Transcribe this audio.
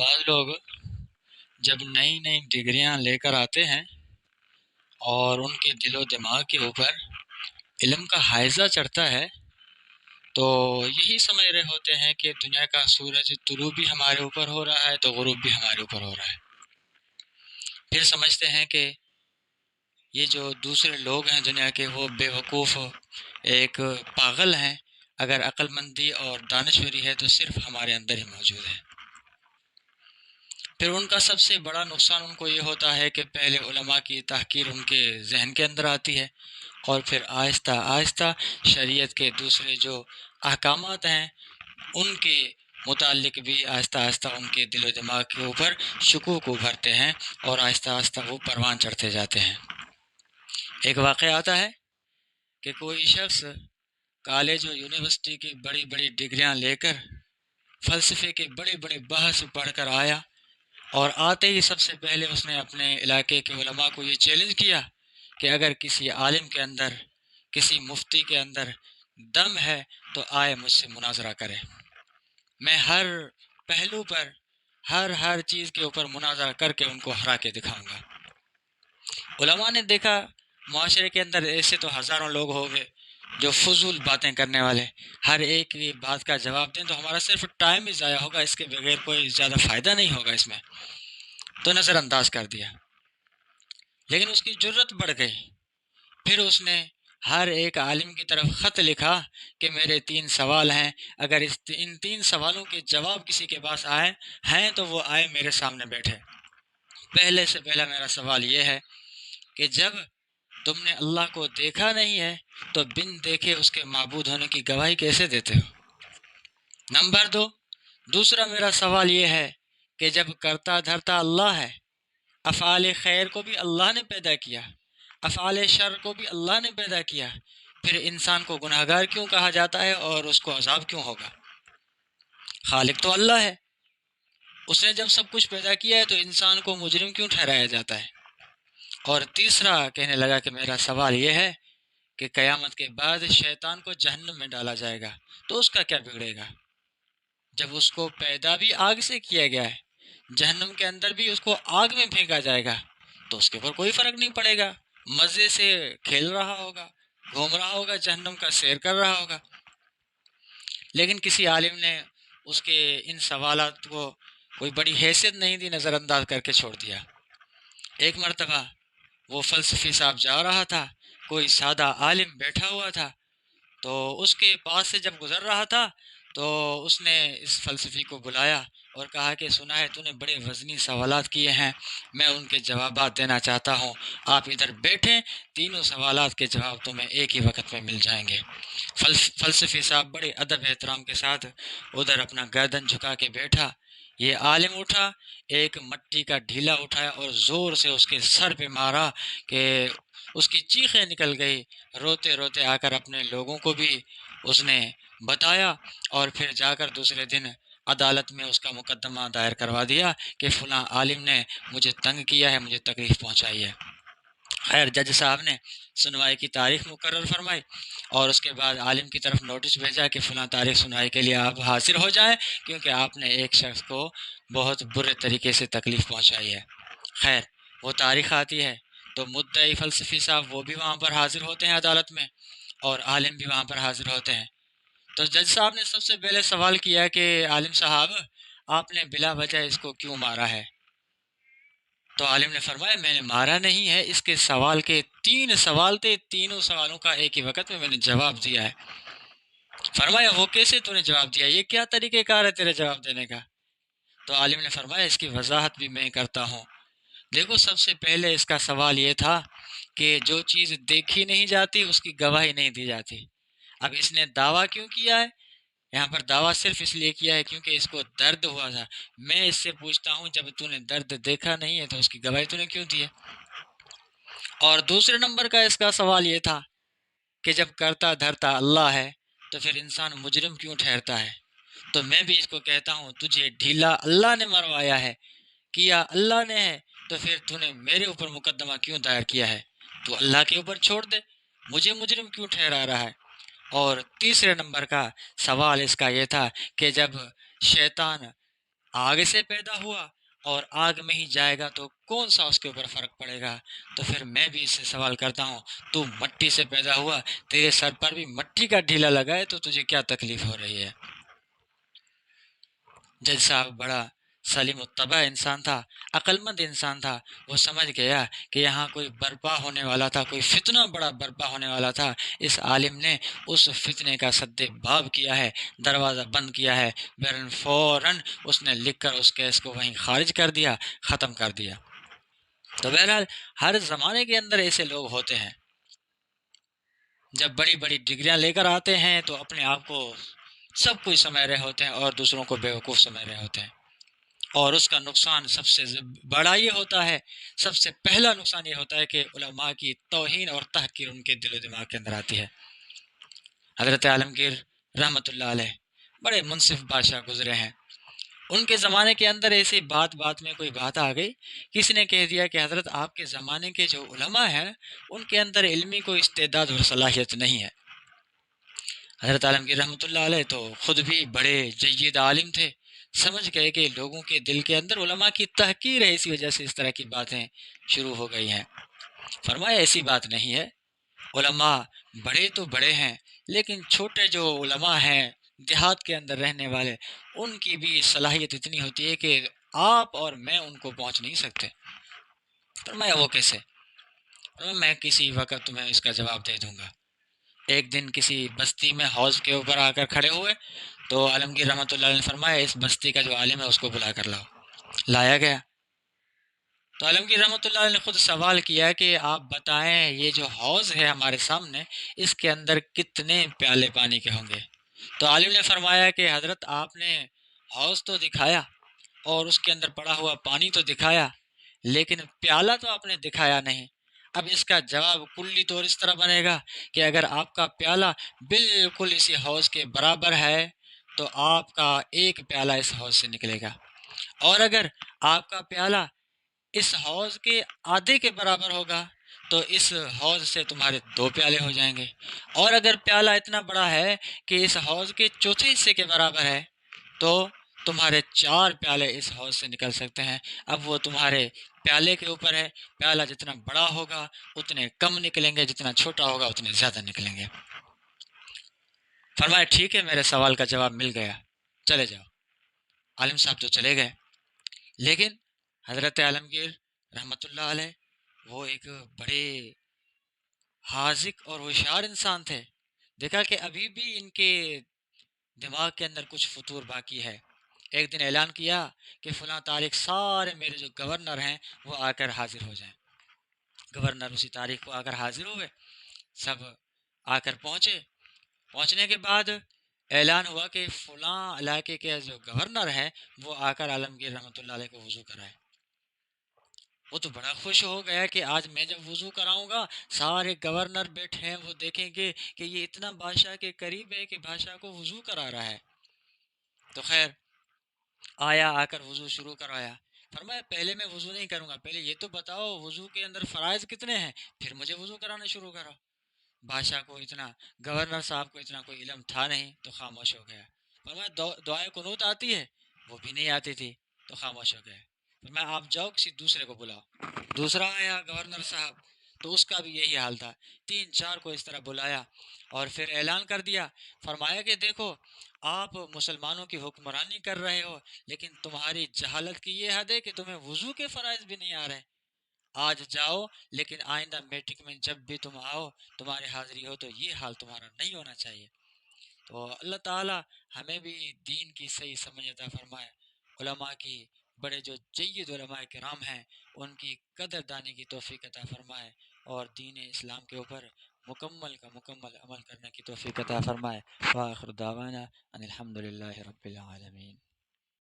بعض لوگ جب نئی نئی ڈگریاں لے کر آتے ہیں اور ان کے دل و دماغ کے اوپر علم کا حائزہ چڑھتا ہے تو یہی سمجھ رہے ہوتے ہیں کہ دنیا کا سورج طلوع بھی ہمارے اوپر ہو رہا ہے تو غروب بھی ہمارے اوپر ہو رہا ہے۔ پھر سمجھتے ہیں کہ یہ جو دوسرے لوگ ہیں دنیا کے وہ بے وقوف ایک پاگل ہیں، اگر عقل مندی اور دانشوری ہے تو صرف ہمارے اندر ہی موجود ہے۔ پھر ان کا سب سے بڑا نقصان ان کو یہ ہوتا ہے کہ پہلے علماء کی تحقیر ان کے ذہن کے اندر آتی ہے اور پھر آہستہ آہستہ شریعت کے دوسرے جو احکامات ہیں ان کے متعلق بھی آہستہ آہستہ ان کے دل و دماغ کے اوپر شکوک ابھرتے ہیں اور آہستہ آہستہ وہ پروان چڑھتے جاتے ہیں۔ ایک واقعہ آتا ہے کہ کوئی شخص کالج اور یونیورسٹی کی بڑی بڑی ڈگریاں لے کر فلسفے کے بڑے بڑے بحث پڑھ کر آیا، اور آتے ہی سب سے پہلے اس نے اپنے علاقے کے علماء کو یہ چیلنج کیا کہ اگر کسی عالم کے اندر، کسی مفتی کے اندر دم ہے تو آئے مجھ سے مناظرہ کرے، میں ہر پہلو پر ہر چیز کے اوپر مناظرہ کر کے ان کو ہرا کے دکھاؤں گا۔ علماء نے دیکھا معاشرے کے اندر ایسے تو ہزاروں لوگ ہو گئے جو فضول باتیں کرنے والے، ہر ایک کی بات کا جواب دیں تو ہمارا صرف ٹائم ہی ضائع ہوگا، اس کے بغیر کوئی زیادہ فائدہ نہیں ہوگا اس میں، تو نظر انداز کر دیا۔ لیکن اس کی جرت بڑھ گئی، پھر اس نے ہر ایک عالم کی طرف خط لکھا کہ میرے 3 سوال ہیں، اگر ان 3 سوالوں کے جواب کسی کے پاس آئے ہیں تو وہ آئے میرے سامنے بیٹھے۔ پہلے سے پہلا میرا سوال یہ ہے کہ جب تم نے اللہ کو دیکھا نہیں ہے تو بن دیکھے اس کے معبود ہونے کی گواہی کیسے دیتے ہو؟ نمبر 2، دوسرا میرا سوال یہ ہے کہ جب کرتا دھرتا اللہ ہے، افعال خیر کو بھی اللہ نے پیدا کیا، افعال شر کو بھی اللہ نے پیدا کیا، پھر انسان کو گناہگار کیوں کہا جاتا ہے اور اس کو عذاب کیوں ہوگا؟ خالق تو اللہ ہے، اس نے جب سب کچھ پیدا کیا ہے تو انسان کو مجرم کیوں ٹھہرایا جاتا ہے؟ اور تیسرا کہنے لگا کہ میرا سوال یہ ہے کہ قیامت کے بعد شیطان کو جہنم میں ڈالا جائے گا تو اس کا کیا بگڑے گا؟ جب اس کو پیدا بھی آگ سے کیا گیا ہے، جہنم کے اندر بھی اس کو آگ میں پھینکا جائے گا تو اس کے اوپر کوئی فرق نہیں پڑے گا، مزے سے کھیل رہا ہوگا، گھوم رہا ہوگا، جہنم کا سیر کر رہا ہوگا۔ لیکن کسی عالم نے اس کے ان سوالات کو کوئی بڑی حیثیت نہیں دی، نظر انداز کر کے چھوڑ دیا۔ ایک مرتبہ وہ فلسفی صاحب جا رہا تھا، کوئی سادہ عالم بیٹھا ہوا تھا، تو اس کے پاس سے جب گزر رہا تھا تو اس نے اس فلسفی کو بلایا اور کہا کہ سنا ہے تو نے بڑے وزنی سوالات کیے ہیں، میں ان کے جوابات دینا چاہتا ہوں، آپ ادھر بیٹھیں، تینوں سوالات کے جواب تمہیں ایک ہی وقت میں مل جائیں گے۔ فلسفی صاحب بڑے ادب احترام کے ساتھ ادھر اپنا گردن جھکا کے بیٹھا۔ یہ عالم اٹھا، ایک مٹی کا ڈھیلا اٹھایا اور زور سے اس کے سر پہ مارا کہ اس کی چیخیں نکل گئی۔ روتے روتے آ کر اپنے لوگوں کو بھی اس نے بتایا اور پھر جا کر دوسرے دن عدالت میں اس کا مقدمہ دائر کروا دیا کہ فلاں عالم نے مجھے تنگ کیا ہے، مجھے تکلیف پہنچائی ہے۔ خیر، جج صاحب نے سنوائی کی تاریخ مقرر فرمائی اور اس کے بعد عالم کی طرف نوٹس بھیجا کہ فلاں تاریخ سنوائی کے لیے آپ حاضر ہو جائیں کیونکہ آپ نے ایک شخص کو بہت برے طریقے سے تکلیف پہنچائی ہے۔ خیر، وہ تاریخ آتی ہے تو مدعی فلسفی صاحب وہ بھی وہاں پر حاضر ہوتے ہیں عدالت میں، اور عالم بھی وہاں پر حاضر ہوتے ہیں۔ تو جج صاحب نے سب سے پہلے سوال کیا کہ عالم صاحب، آپ نے بلا وجہ اس کو کیوں مارا ہے؟ تو عالم نے فرمایا میں نے مارا نہیں ہے، اس کے سوال کے 3 سوال تھے، تینوں سوالوں کا ایک ہی وقت میں نے جواب دیا ہے۔ فرمایا وہ کیسے تو نے جواب دیا، یہ کیا طریقہ کار ہے تیرے جواب دینے کا؟ تو عالم نے فرمایا اس کی وضاحت بھی میں کرتا ہوں۔ دیکھو، سب سے پہلے اس کا سوال یہ تھا کہ جو چیز دیکھی نہیں جاتی اس کی گواہی نہیں دی جاتی۔ اب اس نے دعویٰ کیوں کیا ہے؟ یہاں پر دعویٰ صرف اس لیے کیا ہے کیونکہ اس کو درد ہوا تھا۔ میں اس سے پوچھتا ہوں جب تو نے درد دیکھا نہیں ہے تو اس کی گواہی تو نے کیوں دی ہے؟ اور دوسرے نمبر کا اس کا سوال یہ تھا کہ جب کرتا دھرتا اللہ ہے تو پھر انسان مجرم کیوں ٹھہرتا ہے؟ تو میں بھی اس کو کہتا ہوں تجھے ڈھیلا اللہ نے مروایا ہے، کیا اللہ نے ہے، تو پھر تو نے میرے اوپر مقدمہ کیوں دائر کیا ہے؟ تو اللہ کے اوپر چھوڑ دے، مجھے مجرم کیوں ٹھہرا رہا ہے؟ اور تیسرے نمبر کا سوال اس کا یہ تھا کہ جب شیطان آگ سے پیدا ہوا اور آگ میں ہی جائے گا تو کون سا اس کے اوپر فرق پڑے گا؟ تو پھر میں بھی اس سے سوال کرتا ہوں، تو مٹی سے پیدا ہوا، تیرے سر پر بھی مٹی کا ڈھیلا لگا ہے، تو تجھے کیا تکلیف ہو رہی ہے؟ جج صاحب بڑا سلیم الطبع انسان تھا، عقل مند انسان تھا، وہ سمجھ گیا کہ یہاں کوئی برپا ہونے والا تھا، کوئی فتنہ بڑا برپا ہونے والا تھا۔ اس عالم نے اس فتنے کا سد باب کیا ہے، دروازہ بند کیا ہے، فوراً اس نے لکھ کر اس کیس کو وہیں خارج کر دیا، ختم کر دیا۔ تو بہرحال ہر زمانے کے اندر ایسے لوگ ہوتے ہیں، جب بڑی بڑی ڈگریاں لے کر آتے ہیں تو اپنے آپ کو سب کچھ سمجھ رہے ہوتے ہیں اور دوسروں کو بیوقوف سمجھ رہے ہوتے ہیں، اور اس کا نقصان سب سے بڑا یہ ہوتا ہے، سب سے پہلا نقصان یہ ہوتا ہے کہ علماء کی توہین اور تحقیر ان کے دل و دماغ کے اندر آتی ہے۔ حضرت عالمگیر رحمۃ اللہ علیہ بڑے منصف بادشاہ گزرے ہیں، ان کے زمانے کے اندر ایسی بات بات میں کوئی بات آ گئی، کسی نے کہہ دیا کہ حضرت آپ کے زمانے کے جو علماء ہیں ان کے اندر علمی کوئی استعداد اور صلاحیت نہیں ہے۔ حضرت عالمگیر رحمۃ اللہ علیہ تو خود بھی بڑے جید عالم تھے، سمجھ گئے کہ لوگوں کے دل کے اندر علماء کی تحقیر ہے، اسی وجہ سے اس طرح کی باتیں شروع ہو گئی ہیں۔ فرمایا ایسی بات نہیں ہے، علماء بڑے تو بڑے ہیں، لیکن چھوٹے جو علماء ہیں دیہات کے اندر رہنے والے، ان کی بھی صلاحیت اتنی ہوتی ہے کہ آپ اور میں ان کو پہنچ نہیں سکتے۔ فرمایا وہ کیسے؟ فرمایا میں کسی وقت تمہیں اس کا جواب دے دوں گا۔ ایک دن کسی بستی میں حوض کے اوپر آ کر کھڑے ہوئے تو عالمگیر رحمۃ اللہ علیہ نے فرمایا اس بستی کا جو عالم ہے اس کو بلا کر لاؤ۔ لایا گیا تو عالمگیر رحمۃ اللہ علیہ نے خود سوال کیا کہ آپ بتائیں یہ جو حوض ہے ہمارے سامنے، اس کے اندر کتنے پیالے پانی کے ہوں گے؟ تو عالم نے فرمایا کہ حضرت آپ نے حوض تو دکھایا اور اس کے اندر پڑا ہوا پانی تو دکھایا، لیکن پیالہ تو آپ نے دکھایا نہیں۔ اب اس کا جواب کلی طور اس طرح بنے گا کہ اگر آپ کا پیالہ بالکل اسی حوض کے برابر ہے تو آپ کا ایک پیالہ اس حوض سے نکلے گا، اور اگر آپ کا پیالہ اس حوض کے آدھے کے برابر ہوگا تو اس حوض سے تمہارے دو پیالے ہو جائیں گے، اور اگر پیالہ اتنا بڑا ہے کہ اس حوض کے چوتھے حصے کے برابر ہے تو تمہارے چار پیالے اس حوض سے نکل سکتے ہیں۔ اب وہ تمہارے پیالے کے اوپر ہے، پیالہ جتنا بڑا ہوگا اتنے کم نکلیں گے، جتنا چھوٹا ہوگا اتنے زیادہ نکلیں گے۔ فرمایا ٹھیک ہے، میرے سوال کا جواب مل گیا، چلے جاؤ۔ عالم صاحب تو چلے گئے، لیکن حضرت عالمگیر رحمۃ اللہ علیہ وہ ایک بڑے حاذق اور ہوشیار انسان تھے، دیکھا کہ ابھی بھی ان کے دماغ کے اندر کچھ فطور باقی ہے۔ ایک دن اعلان کیا کہ فلاں تاریخ سارے میرے جو گورنر ہیں وہ آ کر حاضر ہو جائیں۔ گورنر اسی تاریخ کو آ کر حاضر ہوئے، سب آ کر پہنچنے کے بعد اعلان ہوا کہ فلاں علاقے کے جو گورنر ہے وہ آ کر عالمگیر رحمۃ اللہ علیہ کو وضو کرائے۔ وہ تو بڑا خوش ہو گیا کہ آج میں جب وضو کراؤں گا سارے گورنر بیٹھے ہیں، وہ دیکھیں گے کہ یہ اتنا بادشاہ کے قریب ہے کہ بادشاہ کو وضو کرا رہا ہے۔ تو خیر آیا، آ کر وضو شروع کروایا۔ فرمایا پہلے میں وضو نہیں کروں گا، پہلے یہ تو بتاؤ وضو کے اندر فرائض کتنے ہیں، پھر مجھے وضو کرانا شروع کرو۔ بادشاہ کو اتنا، گورنر صاحب کو اتنا کوئی علم تھا نہیں تو خاموش ہو گیا۔ فرمایا دعائے قنوت آتی ہے، وہ بھی نہیں آتی تھی تو خاموش ہو گئے۔ فرمایا آپ جاؤ کسی دوسرے کو بلاؤ۔ دوسرا آیا گورنر صاحب، تو اس کا بھی یہی حال تھا، تین چار کو اس طرح بلایا اور پھر اعلان کر دیا۔ فرمایا کہ دیکھو آپ مسلمانوں کی حکمرانی کر رہے ہو، لیکن تمہاری جہالت کی یہ حد ہے کہ تمہیں وضو کے فرائض بھی نہیں آ رہے۔ آج جاؤ، لیکن آئندہ میٹرک میں جب بھی تم آؤ تمہاری حاضری ہو تو یہ حال تمہارا نہیں ہونا چاہیے۔ تو اللہ تعالی ہمیں بھی دین کی صحیح سمجھ عطا فرمائے، علماء کی بڑے جو جید علماء کرام ہیں ان کی قدر دانی کی توفیق عطا فرمائے، اور دین اسلام کے اوپر مکمل کا مکمل عمل کرنے کی توفیق عطا فرمائے۔ وآخر دعوانا ان الحمد للہ رب العالمین۔